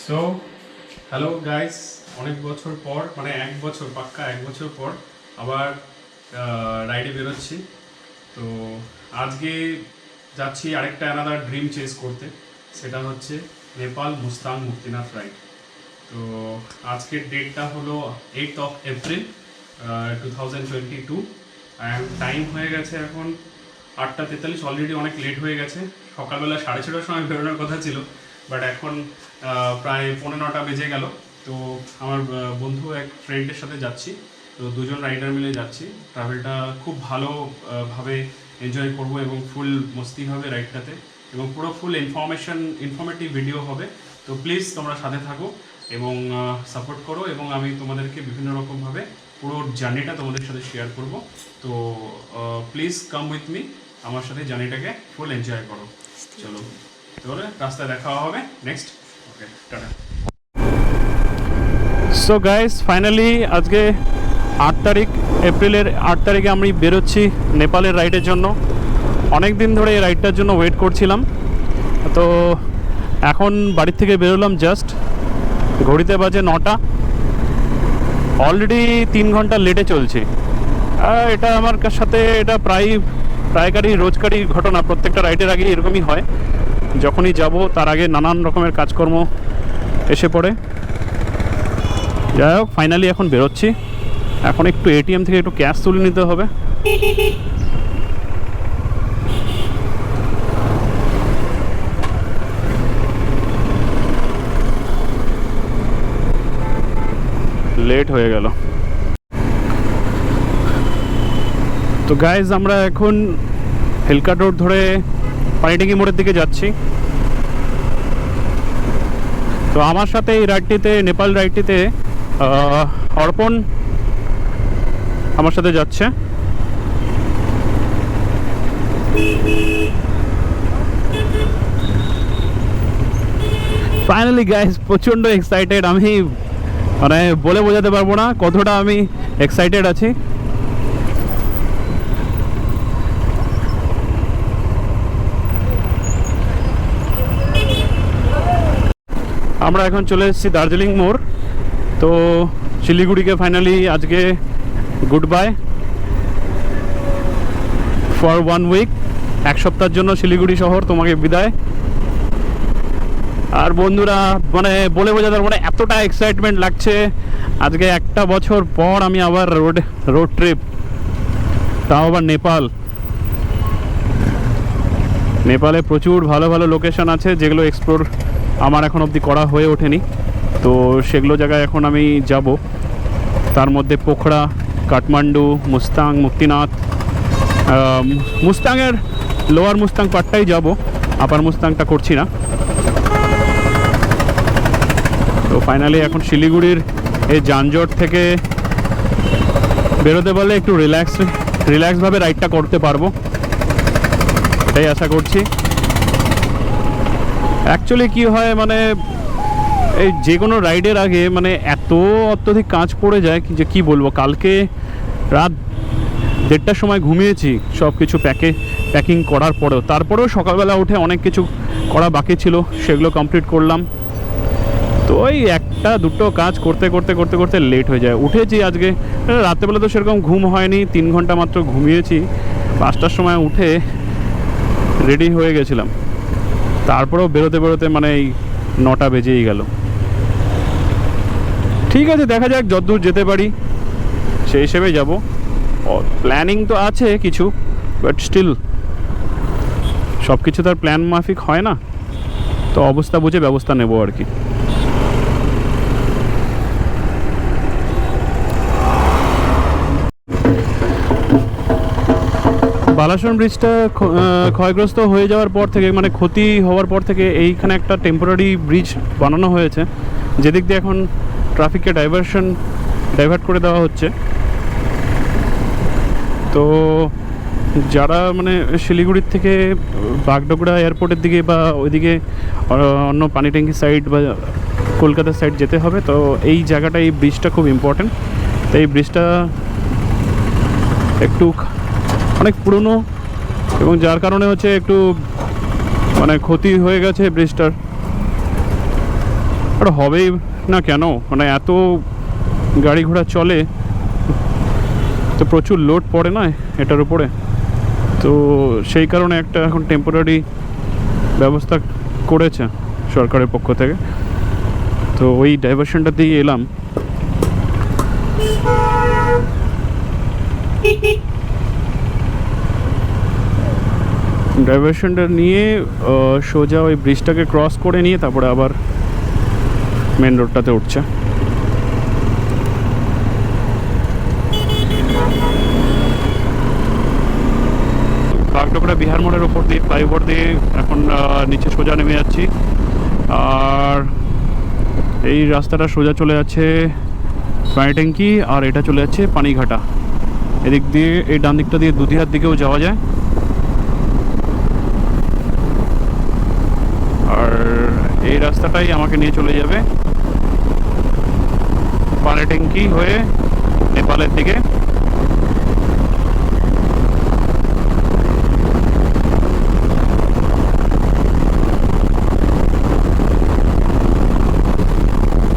So hello guys, অনেক বছর পর মানে পাক্কা এক বছর পর আবার রাইডে বেরোচ্ছি। তো আজকে যাচ্ছি আরেকটা অ্যানাদার ড্রিম চেস করতে, সেটা হচ্ছে নেপাল মুস্তাং মুক্তিনাথ রাইড। তো আজকের ডেটটা হলো 8th of April 2022 and time হয়ে গেছে এখন 8টা 43। অলরেডি অনেক লেট হয়ে গেছে। সকালবেলা 6:30টার সময় বেরোনোর কথা ছিল, বাট এখন প্রায় 9:45 বেজে গেল। তো আমার বন্ধু এক ফ্রেন্ডের সাথে যাচ্ছি, তো দুজন রাইডার মিলে যাচ্ছি। ট্রাভেলটা খুব ভালোভাবে এনজয় করব এবং ফুল মস্তি হবে রাইডটাতে, এবং পুরো ফুল ইনফরমেটিভ ভিডিও হবে। তো প্লিজ তোমরা সাথে থাকো এবং সাপোর্ট করো, এবং আমি তোমাদেরকে বিভিন্ন রকমভাবে পুরো জার্নিটা তোমাদের সাথে শেয়ার করব। তো প্লিজ কাম উইথ মি, আমার সাথে জার্নিটাকে ফুল এনজয় করো। চলো তাহলে রাস্তায় দেখা হবে নেক্সট। ওকে, টাটা। সো গাইস, ফাইনালি আজকে 8 তারিখ, এপ্রিলের 8 তারিখে আমি বেরোচ্ছি নেপালের রাইডের জন্য। অনেক দিন ধরে এই রাইডটার জন্য ওয়েট করছিলাম। তো এখন বাড়ির থেকে বেরোলাম, জাস্ট ঘড়িতে বাজে 9টা। অলরেডি 3 ঘন্টা লেটে চলছি। এটা আমার সাথে এটা প্রায়কারই রোজকারই ঘটনা। প্রত্যেকটা রাইডের আগে এরকমই হয়, যখনই যাব তার আগে নানান রকমের কাজকর্ম এসে পড়ে। যাই হোক, ফাইনালি এখন বেরোচ্ছি। এখন একটু এটিএম থেকে একটু ক্যাশ তুলে নিতে হবে। লেট হয়ে গেল। তো গাইজ, আমরা এখন হেলকাট রোড ধরে পানিট্যাঙ্কি মোড়ের দিকে যাচ্ছি। তো আমার সাথে এই রাইডটিতে, নেপাল রাইডটিতে অর্পণ আমার সাথে যাচ্ছে। ফাইনালি গাইজ, প্রচণ্ড এক্সাইটেড আমি, মানে বলে বোঝাতে পারবো না কতটা আমি এক্সাইটেড আছি। আমরা এখন চলে এসেছি দার্জিলিং মোড়। তো শিলিগুড়িকে ফাইনালি আজকে গুড বাই ফর 1 উইক। 1 সপ্তাহের জন্য শিলিগুড়ি শহর তোমাকে বিদায়। আর বন্ধুরা, মানে বলে বোঝাতে পারবো না এতটা এক্সাইটমেন্ট লাগছে। আজকে 1 বছর পর আমি আবার রোড ট্রিপ, তাও আবার নেপালে প্রচুর ভালো ভালো লোকেশন আছে, যেগুলো এক্সপ্লোর আমার এখন অবধি করা হয়ে ওঠেনি। তো সেগুলো জায়গায় এখন আমি যাব। তার মধ্যে পোখরা, কাঠমান্ডু, মুস্তাং, মুক্তিনাথ। মুস্তাংয়ের লোয়ার মুস্তাং পার্টটাই যাব, আপার মুস্তাংটা করছি না। তো ফাইনালি এখন শিলিগুড়ির এই যানজট থেকে বেরোতে পারলে একটু রিল্যাক্সভাবে রাইডটা করতে পারবো, এটাই আশা করছি। অ্যাকচুয়ালি কি হয়, মানে এই যে কোনো রাইডের আগে মানে অত্যধিক কাজ পড়ে যায় যে কি বলবো। কালকে রাত 1:30টার সময় ঘুমিয়েছি সব কিছু প্যাকিং করার পরেও। তারপরেও সকালবেলা উঠে অনেক কিছু করা বাকি ছিল, সেগুলো কমপ্লিট করলাম। তো ওই 1-2 কাজ করতে করতে করতে করতে লেট হয়ে যায়। উঠেছি আজকে রাত্রেবেলা, তো সেরকম ঘুম হয়নি, 3 ঘন্টা মাত্র ঘুমিয়েছি। 5টার সময় উঠে রেডি হয়ে গেছিলাম। তারপরেও বেরোতে বেরোতে মানে এই 9টা বেজেই গেল। ঠিক আছে, দেখা যাক যতদূর যেতে পারি সেই হিসেবে যাব। প্ল্যানিং তো আছে কিছু, বাট স্টিল সব কিছু তার প্ল্যান মাফিক হয় না। তো অবস্থা বুঝে ব্যবস্থা নেব আর কি। বালাসন ব্রিজটা ক্ষয়গ্রস্ত হয়ে যাওয়ার পর থেকে, মানে ক্ষতি হওয়ার পর থেকে এইখানে একটা টেম্পোরারি ব্রিজ বানানো হয়েছে, যেদিক দিয়ে এখন ট্রাফিককে ডাইভার্ট করে দেওয়া হচ্ছে। তো যারা মানে শিলিগুড়ির থেকে বাগডোগরা এয়ারপোর্টের দিকে বা ওইদিকে অন্য পানিট্যাঙ্কি সাইড বা কলকাতার সাইড যেতে হবে, তো এই জায়গাটা, এই ব্রিজটা খুব ইম্পর্টেন্ট। তো এই ব্রিজটা একটু অনেক পুরনো, এবং যার কারণে হচ্ছে একটু মানে ক্ষতি হয়ে গেছে ব্রিজটার। আর হবেই না কেন, মানে এত গাড়ি ঘোড়া চলে তো প্রচুর লোড পড়ে না এটার উপরে, তো সেই কারণে একটা এখন টেম্পোরারি ব্যবস্থা করেছে সরকারের পক্ষ থেকে। তো ওই ডাইভারশনটা দিয়ে এলাম। ডাইভারশনটা নিয়ে সোজা ওই ব্রিজটাকে ক্রস করে নিয়ে তারপরে আবার মেন রোডটাতে উঠছে। বাগডোগরা বিহার মোড়ের ওপর দিয়ে ফ্লাইওভার দিয়ে এখন নিচে সোজা নেমে যাচ্ছি। আর এই রাস্তাটা সোজা চলে যাচ্ছে পানি ট্যাঙ্কি, আর এটা চলে যাচ্ছে পানিঘাটা। এদিক দিয়ে এই ডান দিকটা দিয়ে দুধিয়ার দিকেও যাওয়া যায়। আর এই রাস্তাটাই আমাকে নিয়ে চলে যাবে পানি ট্যাঙ্কি হয়ে নেপালের দিকে।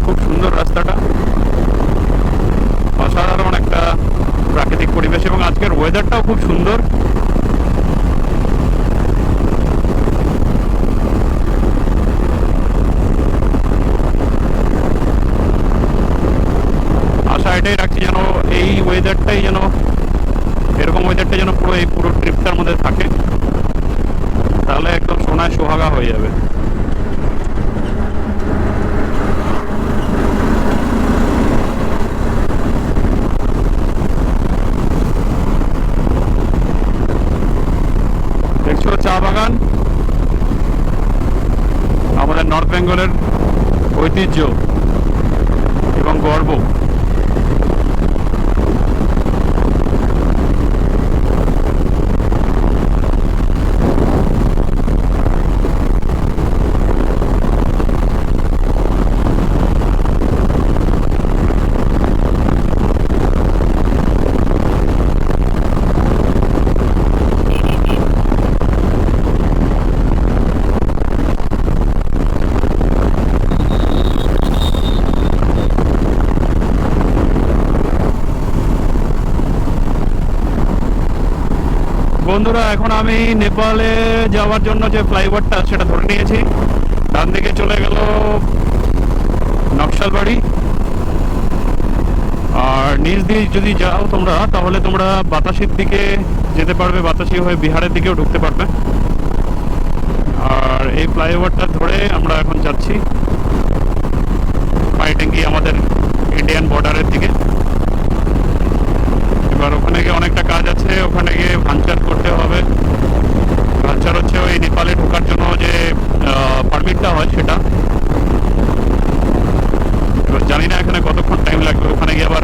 খুব সুন্দর রাস্তাটা, অসাধারণ একটা প্রাকৃতিক পরিবেশ, এবং আজকের ওয়েদারটাও খুব সুন্দর। আশা এটাই রাখছি যেন এই ওয়েদারটাই যেন এরকম ওয়েদারটা যেন পুরো ট্রিপটার মধ্যে থাকে, তাহলে একদম সোনায় সোহাগা হয়ে যাবে। দেখছো চা বাগান, আমাদের নর্থ বেঙ্গলের ঐতিহ্য এবং গর্ব। বন্ধুরা, এখন আমি নেপালে যাওয়ার জন্য যে ফ্লাইওভারটা সেটা ধরে নিয়েছি। ডান দিকে চলে গেল নকশালবাড়ি, আর নিচ দিয়ে যদি যাও তোমরা তাহলে তোমরা বাতাসির দিকে যেতে পারবে, বাতাসি হয়ে বিহারের দিকেও ঢুকতে পারবে। আর এই ফ্লাইওভারটা ধরে আমরা এখন যাচ্ছি পানিট্যাঙ্কি, আমাদের ইন্ডিয়ান বর্ডারের দিকে। এবার ওখানে গিয়ে অনেকটা কাজ আছে, ওখানে গিয়ে ভাঞ্চার করতে হবে। ভাঞ্চার হচ্ছে ওই নেপালে ঢোকার জন্য যে পারমিটটা হয় সেটা। এবার জানি না এখানে কতক্ষণ টাইম লাগবে, ওখানে গিয়ে আবার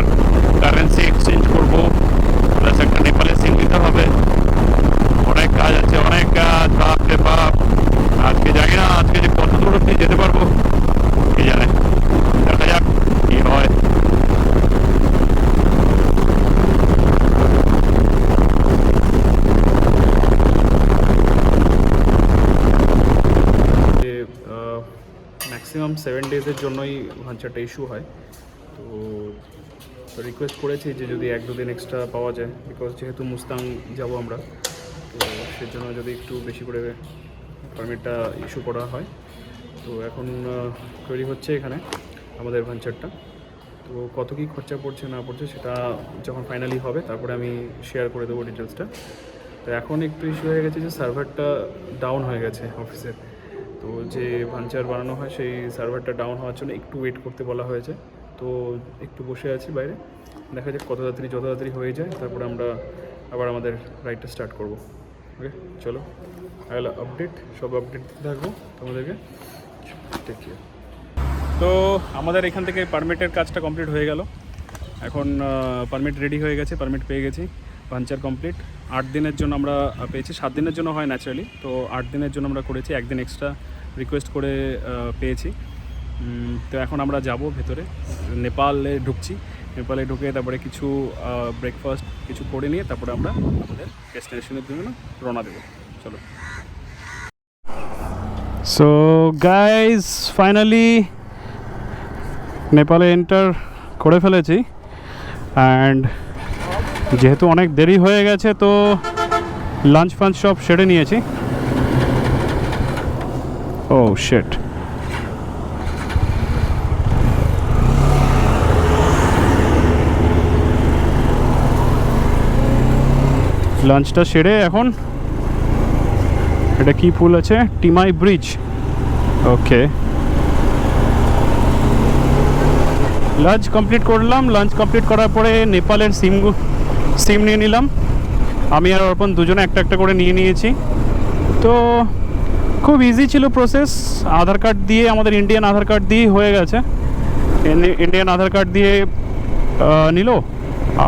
কারেন্সি এক্সচেঞ্জ করবো, প্লাস একটা নেপালের সিম দিতে হবে। অনেক কাজ আছে, অনেক কাজ, বাপরে বাপ। আজকে জানি না আজকে যে কত দূর অব্দি যেতে পারবো কে জানে, দেখা যাক কি হয়। ম্যাক্সিমাম 7 ডেজের জন্যই ভাঞ্চারটা ইস্যু হয়। তো রিকোয়েস্ট করেছি যে যদি 1-2 দিন এক্সট্রা পাওয়া যায়, বিকজ যেহেতু মুস্তাং যাব আমরা, তো সেজন্য যদি একটু বেশি করে পারমিটটা ইস্যু করা হয়। তো এখন তৈরি হচ্ছে এখানে আমাদের ভাঞ্চারটা। তো কত কী খরচা পড়ছে না পড়ছে সেটা যখন ফাইনালি হবে তারপরে আমি শেয়ার করে দেবো ডিটেলসটা। তো এখন একটু ইস্যু হয়ে গেছে যে সার্ভারটা ডাউন হয়ে গেছে অফিসের। তো যে ভাঞ্চার বানানো হয় সেই সার্ভারটা ডাউন হওয়ার জন্য একটু ওয়েট করতে বলা হয়েছে। তো একটু বসে আছি বাইরে, দেখা যাক কত তাড়াতাড়ি, যত তাড়াতাড়ি হয়ে যায় তারপরে আমরা আবার আমাদের রাইডটা স্টার্ট করবো। ওকে চলো, আপডেট সব আপডেট দিতে থাকবো তোমাদেরকে। Take care. তো আমাদের এখান থেকে পারমিটের কাজটা কমপ্লিট হয়ে গেল। এখন পারমিট রেডি হয়ে গেছে, পারমিট পেয়ে গেছি, ভাঞ্চার কমপ্লিট। 8 দিনের জন্য আমরা পেয়েছি, 7 দিনের জন্য হয় ন্যাচারালি, তো 8 দিনের জন্য আমরা করেছি, 1 দিন এক্সট্রা রিকোয়েস্ট করে পেয়েছি। তো এখন আমরা যাব ভেতরে, নেপালে ঢুকছি। নেপালে ঢুকে তারপরে কিছু ব্রেকফাস্ট কিছু করে নিয়ে তারপরে আমরা আমাদের ডেস্টিনেশনের জন্য রওনা দেবো। চলো। সো গাইজ, ফাইনালি নেপালে এন্টার করে ফেলেছি অ্যান্ড যেহেতু অনেক দেরি হয়ে গেছে তো লাঞ্চ ফাঞ্চ সব সেরে নিয়েছি। ও শিট, লাঞ্চটা সেরে এখন এটা কি পুল আছে, টিমাই ব্রিজ। ওকে, লাঞ্চ কমপ্লিট করলাম। লাঞ্চ কমপ্লিট করার পরে নেপালের সিম নিয়ে নিলাম। আমি আর অর্পণ দুজনে একটা একটা করে নিয়ে নিয়েছি। তো খুব ইজি ছিল প্রসেস। আধার কার্ড দিয়ে, আমাদের ইন্ডিয়ান আধার কার্ড দিয়েই হয়ে গেছে। ইন্ডিয়ান আধার কার্ড দিয়ে নিল,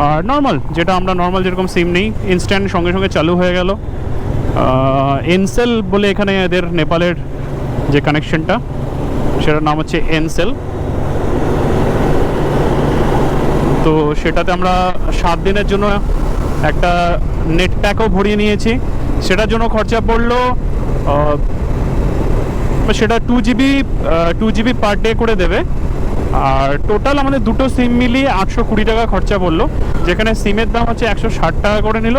আর নর্মাল যেটা আমরা নর্মাল যেরকম সিম নিই, ইনস্ট্যান্ট সঙ্গে সঙ্গে চালু হয়ে গেল। এনসেল বলে এখানে এদের নেপালের যে কানেকশনটা, সেটার নাম হচ্ছে এনসেল। তো সেটাতে আমরা 7 দিনের জন্য একটা নেট প্যাকও ভরিয়ে নিয়েছি। সেটার জন্য খরচা পড়লো, সেটা 2 GB পার ডে করে দেবে। আর টোটাল আমাদের দুটো সিম মিলিয়ে 820 টাকা খরচা পড়লো, যেখানে সিমের দাম হচ্ছে 160 টাকা করে নিল,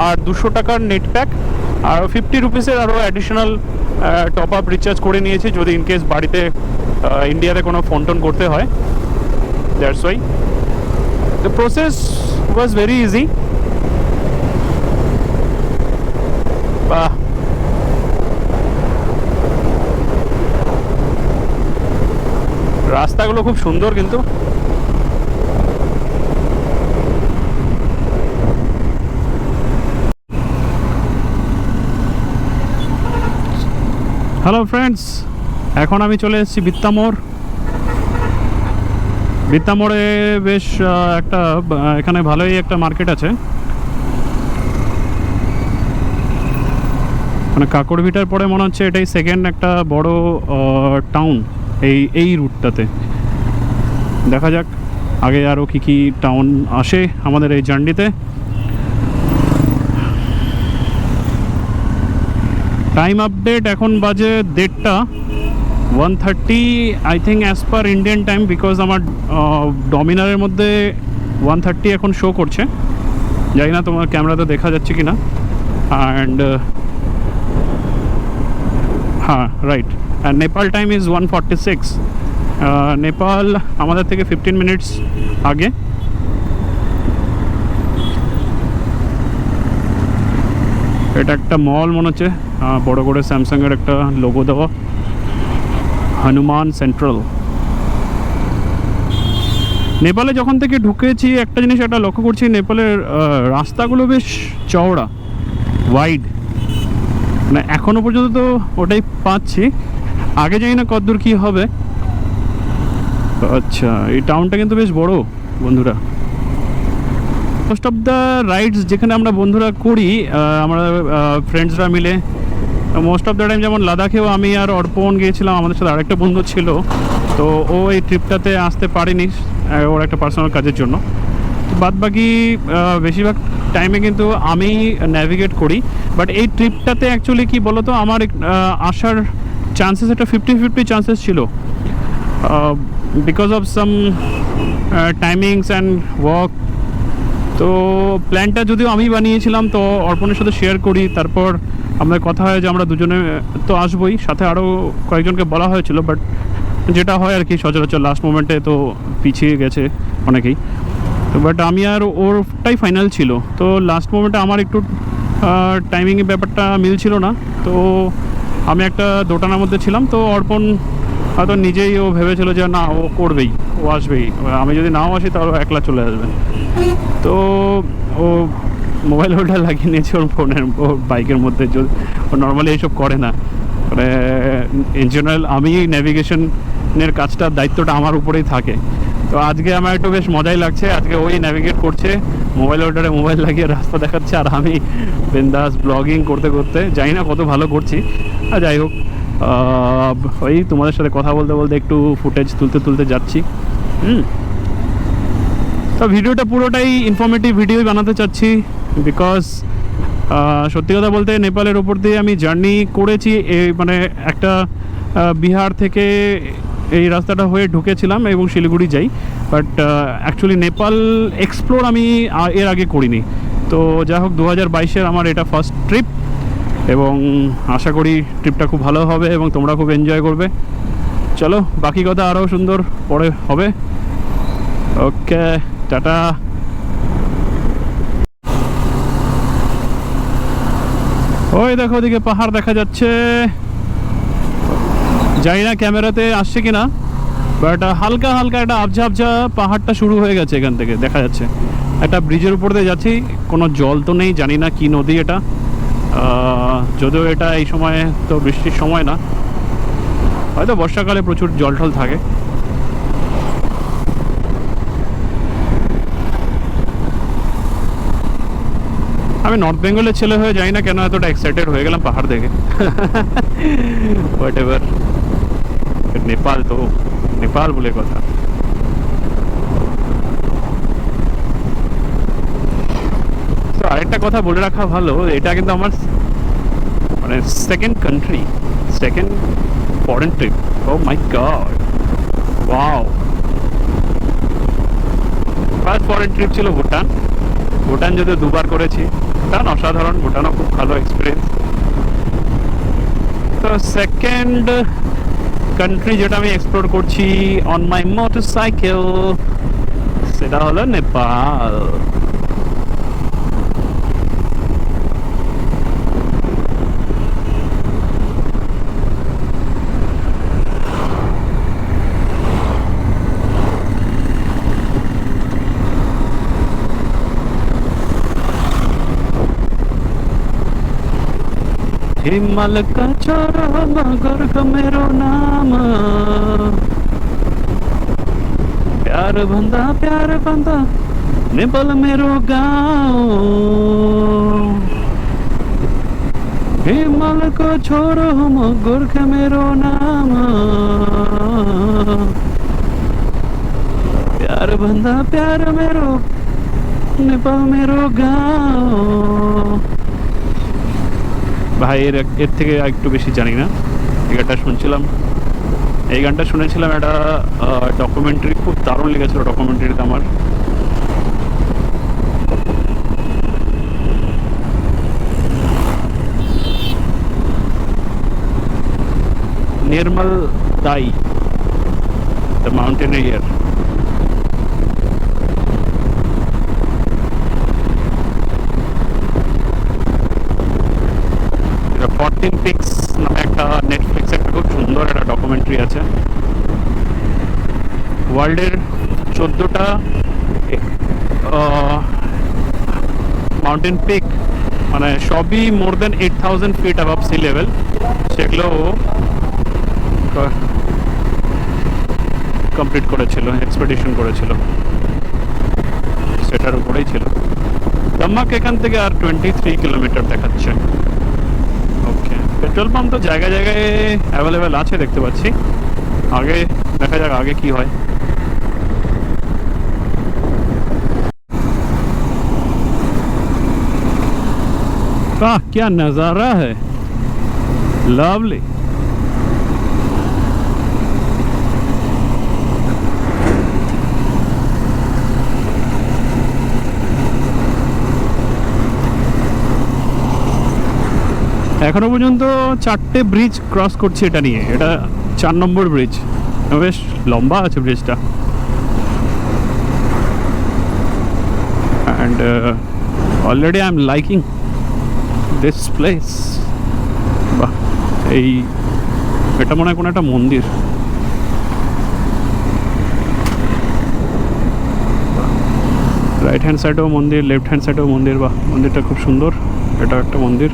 আর 200 টাকার নেট প্যাক, আর 50 রুপিসের আরও অ্যাডিশনাল টপ আপ রিচার্জ করে নিয়েছি যদি ইনকেস বাড়িতে ইন্ডিয়াতে কোনো ফোন টোন করতে হয়। That's why the process was very easy. রাস্তাগুলো খুব সুন্দর কিন্তু। হ্যালো ফ্রেন্ডস, এখন আমি চলে এসেছি বিত্তামোড়ে। বেশ একটা এখানে ভালোই একটা মার্কেট আছে, মানে কাকড়ভিটার পরে মনে হচ্ছে এটাই সেকেন্ড একটা বড় টাউন এই রুটটাতে। দেখা যাক আগে আরও কী টাউন আসে আমাদের এই জার্নিতে। টাইম আপডেট এখন বাজে 1:30, 1:30 I think as per Indian time, because আমার ডমিনারের মধ্যে 1:30 এখন শো করছে। জানি না তোমার ক্যামেরাতে দেখা যাচ্ছে কি না। অ্যান্ড হ্যাঁ, right. And Nepal time is 1:46। Nepal আমাদের থেকে 15 মিনিটস আগে। এটা একটা মল মনে হচ্ছে, বড় করে স্যামসাংয়ের একটা লোগো দেওয়া, হনুমান সেন্ট্রাল। নেপালে যখন থেকে ঢুকেছি একটা জিনিস একটা লক্ষ্য করছি, নেপালের রাস্তাগুলো বেশ চওড়া, ওয়াইড। মানে এখনও পর্যন্ত তো ওটাই পাচ্ছি, আগে জানি না কতদূর কী হবে। আচ্ছা, এই টাউনটা কিন্তু বেশ বড় বন্ধুরা। মোস্ট অফ দ্য রাইডস যেখানে আমরা বন্ধুরা করি, আমরা ফ্রেন্ডসরা মিলে, মোস্ট অফ দ্য টাইম, যেমন লাদাখেও আমি আর অর্পণ গিয়েছিলাম, আমাদের সাথে আরেকটা বন্ধু ছিল। তো ও এই ট্রিপটাতে আসতে পারেনি ওর একটা পার্সোনাল কাজের জন্য। বাদ বাকি বেশিরভাগ টাইমে কিন্তু আমি ন্যাভিগেট করি। বাট এই ট্রিপটাতে অ্যাকচুয়ালি কী বলো তো, আমার আসার চান্সেস একটা 50-50 চান্সেস ছিল, because of some timings and work. তো প্ল্যানটা যদিও আমি বানিয়েছিলাম, তো অর্পণের সাথে শেয়ার করি, তারপর আমাদের কথা হয় যে আমরা দুজনে তো আসবোই, সাথে আরও কয়েকজনকে বলা হয়েছিল। বাট যেটা হয় আর কি, সচরাচর লাস্ট মোমেন্টে তো পিছিয়ে গেছে অনেকেই। তো বাট আমি আর ওরটাই ফাইনাল ছিল। তো লাস্ট মোমেন্টে আমার একটু টাইমিংয়ের ব্যাপারটা মিলছিল না, তো আমি একটা দোটানার মধ্যে ছিলাম। তো অর্পণ হয়তো নিজেই ও ভেবেছিল যে না, ও করবেই, ও আসবেই, আমি যদি নাও আসি তাহলে একলা চলে আসবে। তো ও মোবাইল হোল্ডার লাগিয়ে নিয়েছে ওর ফোনের, ওর বাইকের মধ্যে। ও নর্মালি এইসব করে না, মানে ইন জেনারেল আমি ন্যাভিগেশনের কাজটার দায়িত্বটা আমার উপরেই থাকে। তো আজকে আমার একটু বেশ মজাই লাগছে, আজকে ওই ন্যাভিগেট করছে, মোবাইল হোল্ডারে মোবাইল লাগিয়ে রাস্তা দেখাচ্ছে, আর আমি বিন্দাস ব্লগিং করতে করতে, জানি না কত ভালো করছি। আর যাই হোক, ওই তোমাদের সাথে কথা বলতে বলতে একটু ফুটেজ তুলতে যাচ্ছি। তো ভিডিওটা পুরোটাই ইনফরমেটিভ ভিডিওই বানাতে চাচ্ছি, বিকজ সত্যি কথা বলতে নেপালের ওপর দিয়ে আমি জার্নি করেছি। মানে একটা বিহার থেকে এই রাস্তাটা হয়ে ঢুকেছিলাম এবং শিলিগুড়ি যাই, বাট অ্যাকচুয়ালি নেপাল এক্সপ্লোর আমি এর আগে করিনি। তো যাই হোক, 2022-এর আমার এটা ফার্স্ট ট্রিপ এবং আশা করি ট্রিপটা খুব ভালো হবে এবং তোমরা খুব এনজয় করবে। চলো, বাকি কথা আরও সুন্দর পরে হবে। ওকে, টাটা। ওই দেখো, ওদিকে পাহাড় দেখা যাচ্ছে, জানি না ক্যামেরাতে আসছে কিনা, বাট হালকা হালকা একটা আবঝা আবঝা পাহাড়টা শুরু হয়ে গেছে, এখান থেকে দেখা যাচ্ছে। একটা ব্রিজের উপর দিয়ে যাচ্ছি, কোনো জল তো নেই, জানি না কি নদী এটা, যদিও এটা এই সময় তো বৃষ্টির সময় না, হয়তো বর্ষাকালে প্রচুর জল টল থাকে। আমি নর্থ বেঙ্গলের ছেলে হয়ে যাই না কেন এতটা এক্সাইটেড হয়ে গেলাম পাহাড় দেখে। হোয়াট এভার, নেপাল তো নেপাল বলে কথা। তো আরেকটা কথা বলে রাখা ভালো, এটা কিন্তু আমার মানে second country, second foreign trip. Oh my god, wow. First foreign trip ছিল ভুটান। ভুটান যদিও দুবার করেছি, ভুটান অসাধারণ, ভুটানও খুব ভালো এক্সপিরিয়েন্স। তো সেকেন্ড কান্ট্রি যেটা আমি এক্সপ্লোর করছি অন মাই মোটরসাইকেল, সেটা হলো নেপাল। हिमाल का छोरा मगर का मेरो नाम, प्यार बंदा नेपाल मेरो गाँव। हिमाल का छोरा मगर का मेरो नाम, प्यार मेरो नेपाल मेरो गाँव। ভাই এর থেকে একটু বেশি জানি না। এই গানটা শুনছিলাম, এই গানটা শুনেছিলাম একটা ডকুমেন্টারি, খুব দারুণ লেগেছিল ডকুমেন্টারিতে আমার। নির্মল দাই, দ্য মাউন্টেনিয়ার। ফরটিন পিক্স নামে একটা নেটফ্লিক্সে একটা খুব সুন্দর একটা ডকুমেন্টারি আছে। ওয়ার্ল্ডের 14টা মাউন্টেন পিক, মানে সবই মোর দেন 8000 ফিট অ্যাবাভ সি লেভেল, সেগুলো কমপ্লিট করেছিল, এক্সপেডিশন করেছিল, সেটার উপরেই ছিল। দাম্মাক এখান থেকে আর 23 কিলোমিটার দেখাচ্ছে। ওকে, পেট্রোল পাম্প তো জায়গায় জায়গায় অ্যাভেলেবেল আছে দেখতে পাচ্ছি। আগে দেখা যাক আগে কি হয়। वाह, क्या नज़ारा है, लवली। এখনো পর্যন্ত 4টে ব্রিজ ক্রস করছি এটা নিয়ে, এটা 4 নম্বর ব্রিজ, বেশ লম্বা আছে ব্রিজটা। And already I am liking this place. বাহ, এই এটা মনে হয় কোনো একটা মন্দির। রাইট হ্যান্ড সাইডেও মন্দির, লেফট হ্যান্ড সাইডেও মন্দির। বাহ, মন্দিরটা খুব সুন্দর, এটা একটা মন্দির।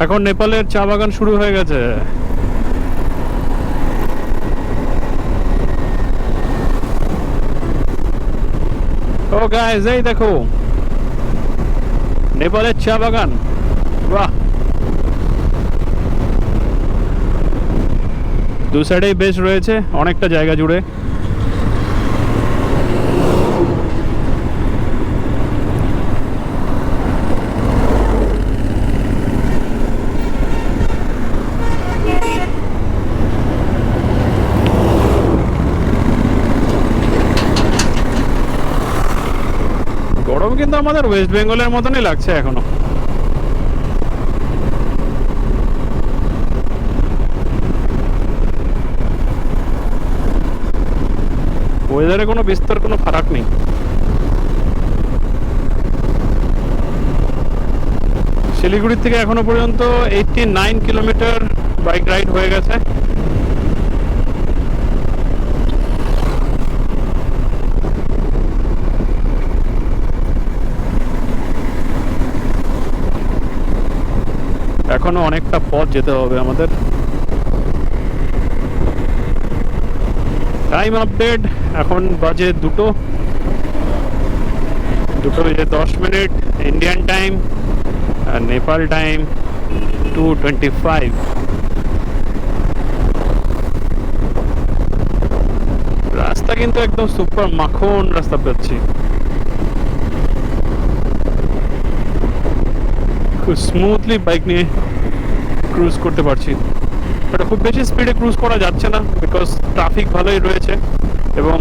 এখন নেপালের চা বাগান শুরু হয়ে গেছে। ও গাইস, এই দেখো নেপালের চা বাগান। বাহ, দু সাইডেই বেশ রয়েছে অনেকটা জায়গা জুড়ে। গরম কিন্তু আমাদের ওয়েস্ট বেঙ্গলের মতনই লাগছে এখনো। ওয়েদারে কোনো বিস্তর কোনো ফারাক নেই। শিলিগুড়ি থেকে এখনো পর্যন্ত 89 কিলোমিটার বাইক রাইড হয়ে গেছে। এখনো অনেকটা পথ যেতে হবে আমাদের। টাইম আপডেট, এখন বাজে 2 বেজে 10 মিনিট ইন্ডিয়ান টাইম, আর নেপাল টাইম 2:25। রাস্তা কিন্তু একদম সুপার মাখন রাস্তা পাচ্ছি, খুব স্মুথলি বাইক নিয়ে ক্রুজ করতে পারছি। বাট খুব বেশি স্পিডে ক্রুজ করা যাচ্ছে না, বিকজ ট্রাফিক ভালোই রয়েছে, এবং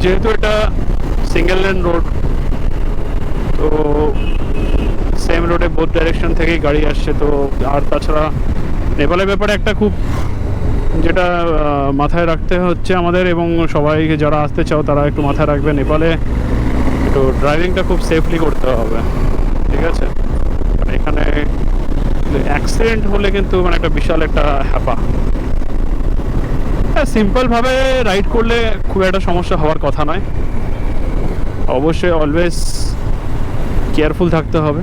যেহেতু এটা সিঙ্গেল লেন রোড, তো সেম রোডে বোথ ডাইরেকশন থেকেই গাড়ি আসছে। তো আর তাছাড়া নেপালের ব্যাপারে একটা খুব যেটা মাথায় রাখতে হচ্ছে আমাদের, এবং সবাইকে যারা আসতে চাও তারা একটু মাথায় রাখবে, নেপালে একটু ড্রাইভিংটা খুব সেফলি করতে হবে, ঠিক আছে? এখানে অ্যাক্সিডেন্ট হলে কিন্তু মানে একটা বিশাল একটা হ্যাপা। সিম্পলভাবে রাইড করলে খুব একটা সমস্যা হওয়ার কথা নয়। অবশ্যই অলওয়েজ কেয়ারফুল থাকতে হবে,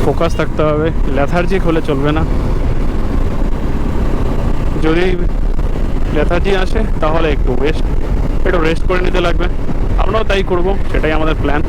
ফোকাস থাকতে হবে, লেথার্জিক হলে চলবে না। যদি লেথার্জি আসে তাহলে একটু রেস্ট করে নিতে লাগবে। আমরাও তাই করব, সেটাই আমাদের প্ল্যান।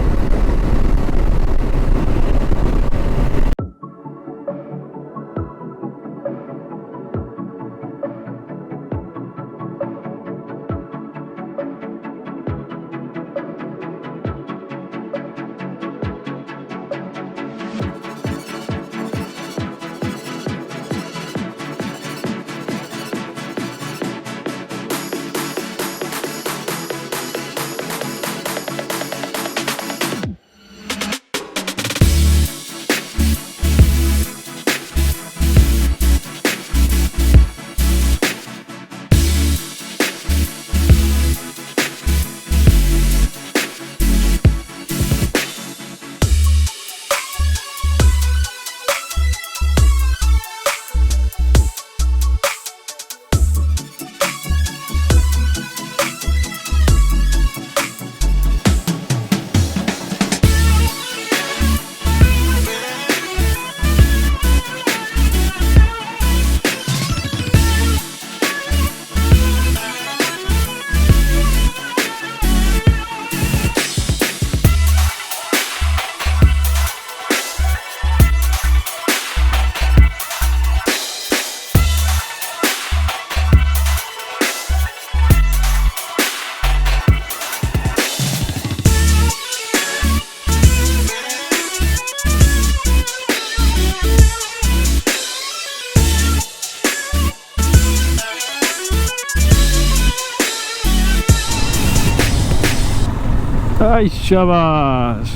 এই শাবাশ,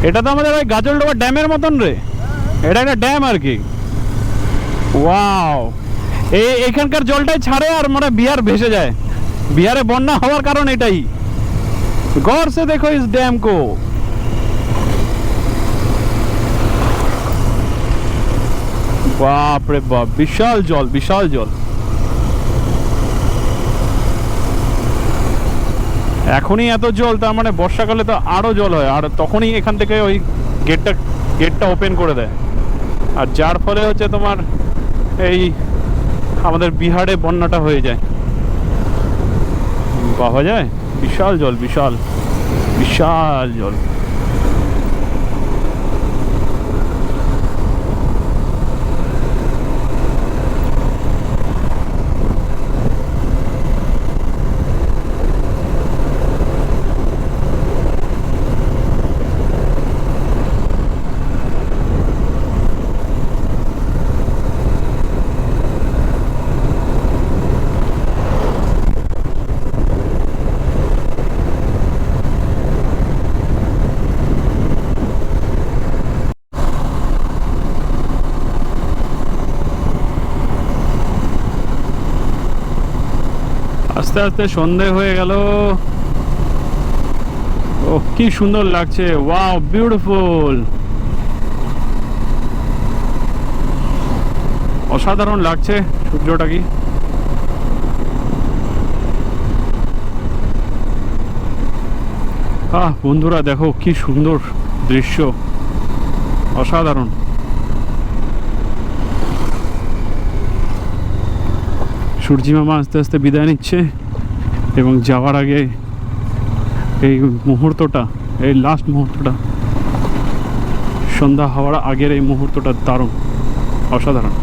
এটা তো আমাদের ওই গাজলডোবা ড্যামের মতন রে, এটা একটা ড্যাম আর কি। ওয়াও, এখানকার জলটাই ছাড়ে আর মানে বিহার ভেসে যায়। বিহারে বন্যা হওয়ার কারণ এটাই। গौर से देखो इस डैम को। বাপ রে বাপ, বিশাল জল, বিশাল জল। এখনই এত জল, তার মানে বর্ষাকালে তো আরো জল হয়, আর তখনই এখান থেকে ওই গেটটা ওপেন করে দেয়, আর যার ফলে হচ্ছে তোমার এই আমাদের বিহারে বন্যাটা হয়ে যায়। পাওয়া যায় বিশাল জল, বিশাল বিশাল জল। আস্তে আস্তে সন্ধে হয়ে গেল। ও কি সুন্দর লাগছে, ওয়াও বিউটিফুল, অসাধারণ লাগছে সূর্যটা কি। বন্ধুরা দেখো কি সুন্দর দৃশ্য, অসাধারণ। সূর্যি মামা আস্তে আস্তে বিদায় নিচ্ছে এবং যাওয়ার আগে এই মুহূর্তটা, এই লাস্ট মুহূর্তটা, সন্ধ্যা হওয়ার আগের এই মুহূর্তটা দারুণ, অসাধারণ।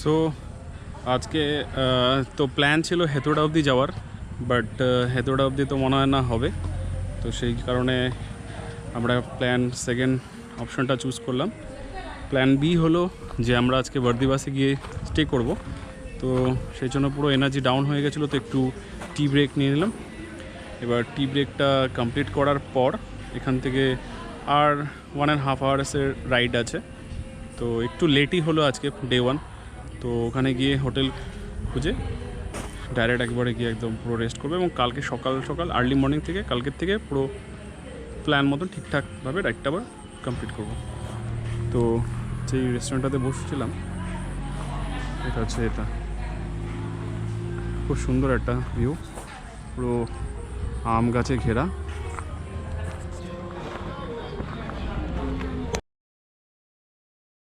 সো আজকে তো প্ল্যান ছিল হেতোড়া অবধি যাওয়ার, বাট হেতোড়া অবধি তো মনে হয় না হবে। তো সেই কারণে আমরা সেকেন্ড অপশনটা চুজ করলাম। প্ল্যান বি হলো যে আমরা আজকে বর্দিবাসে গিয়ে স্টে করব। তো সেই জন্য পুরো এনার্জি ডাউন হয়ে গেছিলো, তো একটু টি ব্রেক নিয়ে নিলাম। এবার টি ব্রেকটা কমপ্লিট করার পর এখান থেকে আর 1.5 আওয়ার্সের রাইড আছে। তো একটু লেটই হলো আজকে ডে 1। তো ওখানে গিয়ে হোটেল খুঁজে ডাইরেক্ট একবারে গিয়ে একদম পুরো রেস্ট করবো এবং কালকে সকাল সকাল আর্লি মর্নিং থেকে কালকের থেকে পুরো প্ল্যান মতন ঠিকঠাকভাবে রাইডটা আবার কমপ্লিট করব। তো যেই রেস্টুরেন্টটাতে বসছিলাম এটা হচ্ছে, এটা খুব সুন্দর একটা ভিউ, পুরো আম গাছে ঘেরা।